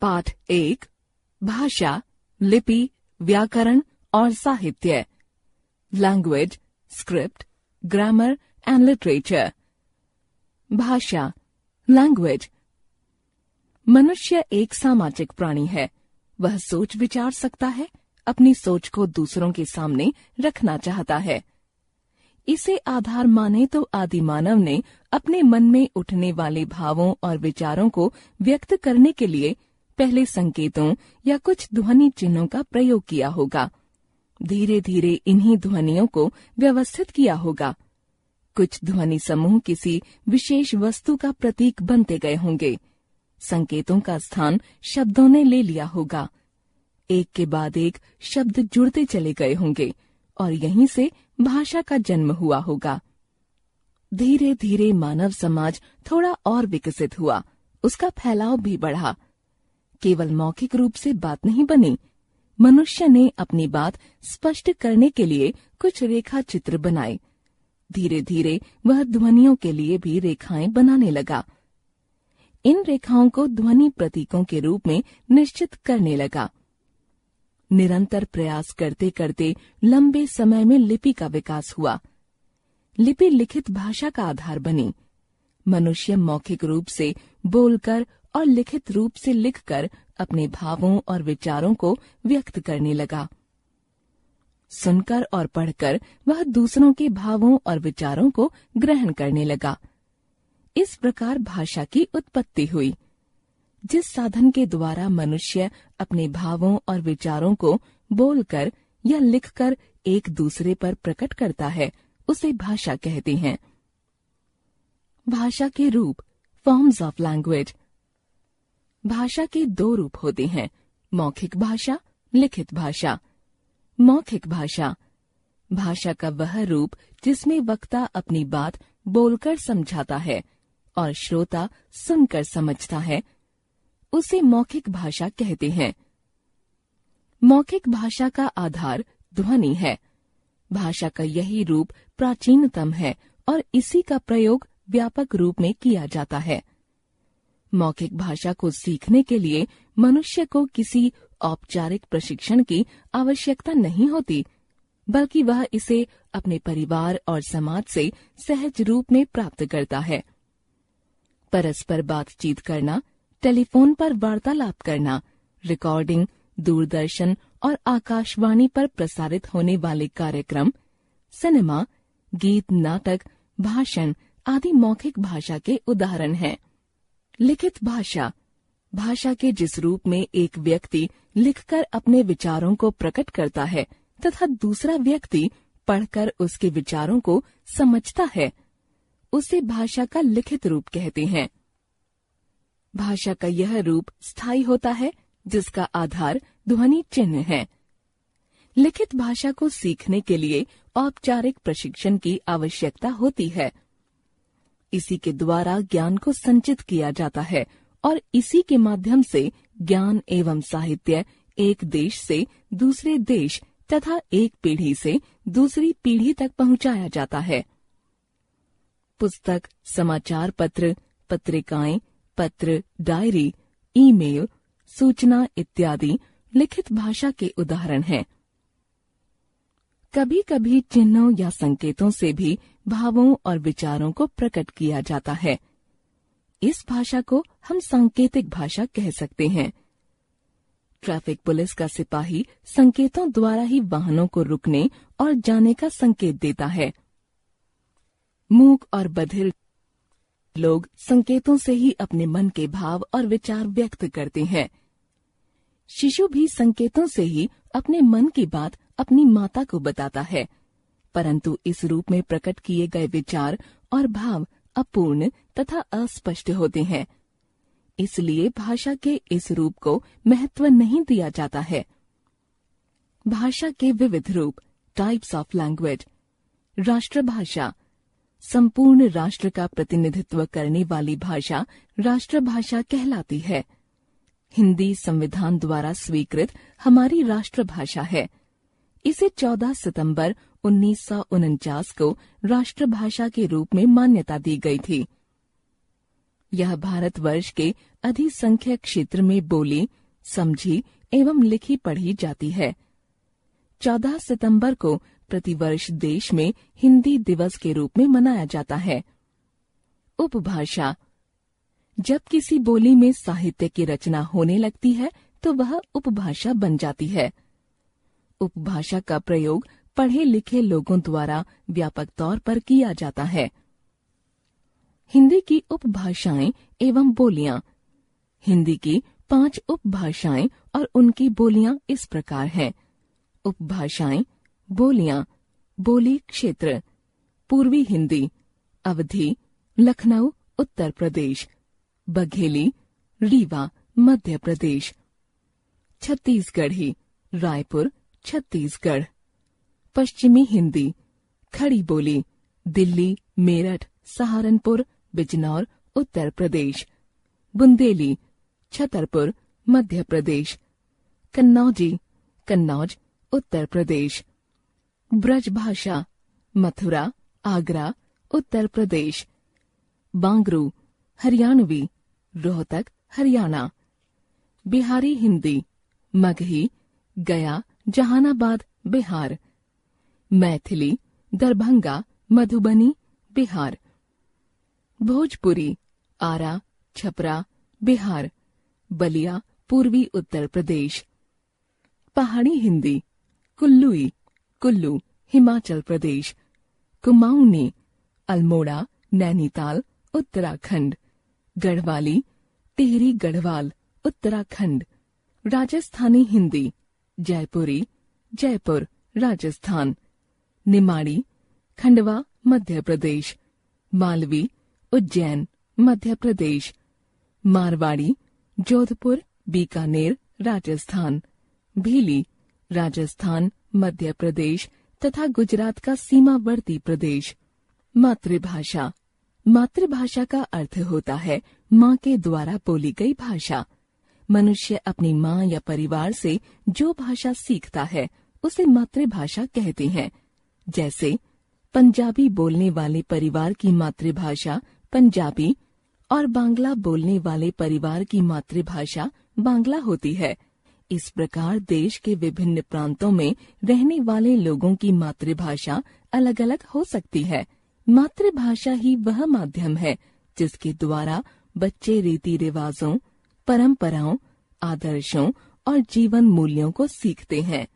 पाठ 1 भाषा, लिपि, व्याकरण और साहित्य। Language, script, grammar and literature. भाषा, लैंग्वेज। मनुष्य एक सामाजिक प्राणी है। वह सोच विचार सकता है, अपनी सोच को दूसरों के सामने रखना चाहता है। इसे आधार माने तो आदि मानव ने अपने मन में उठने वाले भावों और विचारों को व्यक्त करने के लिए पहले संकेतों या कुछ ध्वनि चिन्हों का प्रयोग किया होगा। धीरे धीरे इन्हीं ध्वनियों को व्यवस्थित किया होगा। कुछ ध्वनि समूह किसी विशेष वस्तु का प्रतीक बनते गए होंगे। संकेतों का स्थान शब्दों ने ले लिया होगा। एक के बाद एक शब्द जुड़ते चले गए होंगे और यहीं से भाषा का जन्म हुआ होगा। धीरे धीरे मानव समाज थोड़ा और विकसित हुआ, उसका फैलाव भी बढ़ा। केवल मौखिक रूप से बात नहीं बनी। मनुष्य ने अपनी बात स्पष्ट करने के लिए कुछ रेखा चित्र बनाए। धीरे धीरे वह ध्वनियों के लिए भी रेखाएं बनाने लगा। इन रेखाओं को ध्वनि प्रतीकों के रूप में निश्चित करने लगा। निरंतर प्रयास करते करते लंबे समय में लिपि का विकास हुआ। लिपि लिखित भाषा का आधार बनी। मनुष्य मौखिक रूप से बोलकर और लिखित रूप से लिखकर अपने भावों और विचारों को व्यक्त करने लगा। सुनकर और पढ़कर वह दूसरों के भावों और विचारों को ग्रहण करने लगा। इस प्रकार भाषा की उत्पत्ति हुई। जिस साधन के द्वारा मनुष्य अपने भावों और विचारों को बोलकर या लिखकर एक दूसरे पर प्रकट करता है, उसे भाषा कहते हैं। भाषा के रूप, फॉर्म्स ऑफ लैंग्वेज। भाषा के दो रूप होते हैं, मौखिक भाषा, लिखित भाषा। मौखिक भाषा, भाषा का वह रूप जिसमें वक्ता अपनी बात बोलकर समझाता है और श्रोता सुनकर समझता है, उसे मौखिक भाषा कहते हैं। मौखिक भाषा का आधार ध्वनि है। भाषा का यही रूप प्राचीनतम है और इसी का प्रयोग व्यापक रूप में किया जाता है। मौखिक भाषा को सीखने के लिए मनुष्य को किसी औपचारिक प्रशिक्षण की आवश्यकता नहीं होती, बल्कि वह इसे अपने परिवार और समाज से सहज रूप में प्राप्त करता है। परस्पर बातचीत करना, टेलीफोन पर वार्तालाप करना, रिकॉर्डिंग, दूरदर्शन और आकाशवाणी पर प्रसारित होने वाले कार्यक्रम, सिनेमा, गीत, नाटक, भाषण आदि मौखिक भाषा के उदाहरण हैं। लिखित भाषा, भाषा के जिस रूप में एक व्यक्ति लिखकर अपने विचारों को प्रकट करता है तथा दूसरा व्यक्ति पढ़कर उसके विचारों को समझता है, उसे भाषा का लिखित रूप कहते हैं। भाषा का यह रूप स्थायी होता है जिसका आधार ध्वनि चिन्ह है। लिखित भाषा को सीखने के लिए औपचारिक प्रशिक्षण की आवश्यकता होती है। इसी के द्वारा ज्ञान को संचित किया जाता है और इसी के माध्यम से ज्ञान एवं साहित्य एक देश से दूसरे देश तथा एक पीढ़ी से दूसरी पीढ़ी तक पहुंचाया जाता है। पुस्तक, समाचार पत्र, पत्रिकाएं, पत्र, डायरी, ईमेल, सूचना इत्यादि लिखित भाषा के उदाहरण हैं। कभी कभी चिन्हों या संकेतों से भी भावों और विचारों को प्रकट किया जाता है। इस भाषा को हम सांकेतिक भाषा कह सकते हैं। ट्रैफिक पुलिस का सिपाही संकेतों द्वारा ही वाहनों को रुकने और जाने का संकेत देता है। मूक और बधिर लोग संकेतों से ही अपने मन के भाव और विचार व्यक्त करते हैं। शिशु भी संकेतों से ही अपने मन की बात अपनी माता को बताता है, परंतु इस रूप में प्रकट किए गए विचार और भाव अपूर्ण तथा अस्पष्ट होते हैं। इसलिए भाषा के इस रूप को महत्व नहीं दिया जाता है। भाषा के विविध रूप, टाइप्स ऑफ लैंग्वेज। राष्ट्रभाषा, संपूर्ण राष्ट्र का प्रतिनिधित्व करने वाली भाषा राष्ट्रभाषा कहलाती है। हिंदी संविधान द्वारा स्वीकृत हमारी राष्ट्रभाषा है। इसे 14 सितंबर 1949 को राष्ट्रभाषा के रूप में मान्यता दी गई थी। यह भारतवर्ष के अधिसंख्यक क्षेत्र में बोली, समझी एवं लिखी पढ़ी जाती है। 14 सितंबर को प्रतिवर्ष देश में हिंदी दिवस के रूप में मनाया जाता है। उपभाषा, जब किसी बोली में साहित्य की रचना होने लगती है तो वह उपभाषा बन जाती है। उपभाषा का प्रयोग पढ़े लिखे लोगों द्वारा व्यापक तौर पर किया जाता है। हिंदी की उपभाषाएं एवं बोलियां। हिंदी की 5 उपभाषाएं और उनकी बोलियां इस प्रकार हैं। उपभाषाएं, बोलियां, बोली क्षेत्र, पूर्वी हिंदी, अवधी, लखनऊ, उत्तर प्रदेश, बघेली, रीवा, मध्य प्रदेश, छत्तीसगढ़ी, रायपुर, छत्तीसगढ़, पश्चिमी हिंदी, खड़ी बोली, दिल्ली, मेरठ, सहारनपुर, बिजनौर, उत्तर प्रदेश, बुंदेली, छतरपुर, मध्य प्रदेश, कन्नौजी, कन्नौज, उत्तर प्रदेश, ब्रजभाषा, मथुरा, आगरा, उत्तर प्रदेश, बांगरू, हरियाणवी, रोहतक, हरियाणा, बिहारी हिंदी, मगही, गया, जहानाबाद, बिहार, मैथिली, दरभंगा, मधुबनी, बिहार, भोजपुरी, आरा, छपरा, बिहार, बलिया, पूर्वी उत्तर प्रदेश, पहाड़ी हिंदी, कुल्लुई, कुल्लू, हिमाचल प्रदेश, कुमाऊनी, अल्मोड़ा, नैनीताल, उत्तराखंड, गढ़वाली, टिहरी गढ़वाल, उत्तराखंड, राजस्थानी हिंदी, जयपुरी, जयपुर, राजस्थान, निमाड़ी, खंडवा, मध्य प्रदेश, मालवी, उज्जैन, मध्य प्रदेश, मारवाड़ी, जोधपुर, बीकानेर, राजस्थान, भीली, राजस्थान, मध्य प्रदेश तथा गुजरात का सीमावर्ती प्रदेश। मातृभाषा। मातृभाषा का अर्थ होता है माँ के द्वारा बोली गई भाषा। मनुष्य अपनी माँ या परिवार से जो भाषा सीखता है उसे मातृभाषा कहते हैं। जैसे पंजाबी बोलने वाले परिवार की मातृभाषा पंजाबी और बांग्ला बोलने वाले परिवार की मातृभाषा बांग्ला होती है। इस प्रकार देश के विभिन्न प्रांतों में रहने वाले लोगों की मातृभाषा अलग अलग हो सकती है। मातृभाषा ही वह माध्यम है जिसके द्वारा बच्चे रीति रिवाजों, परंपराओं, आदर्शों और जीवन मूल्यों को सीखते हैं।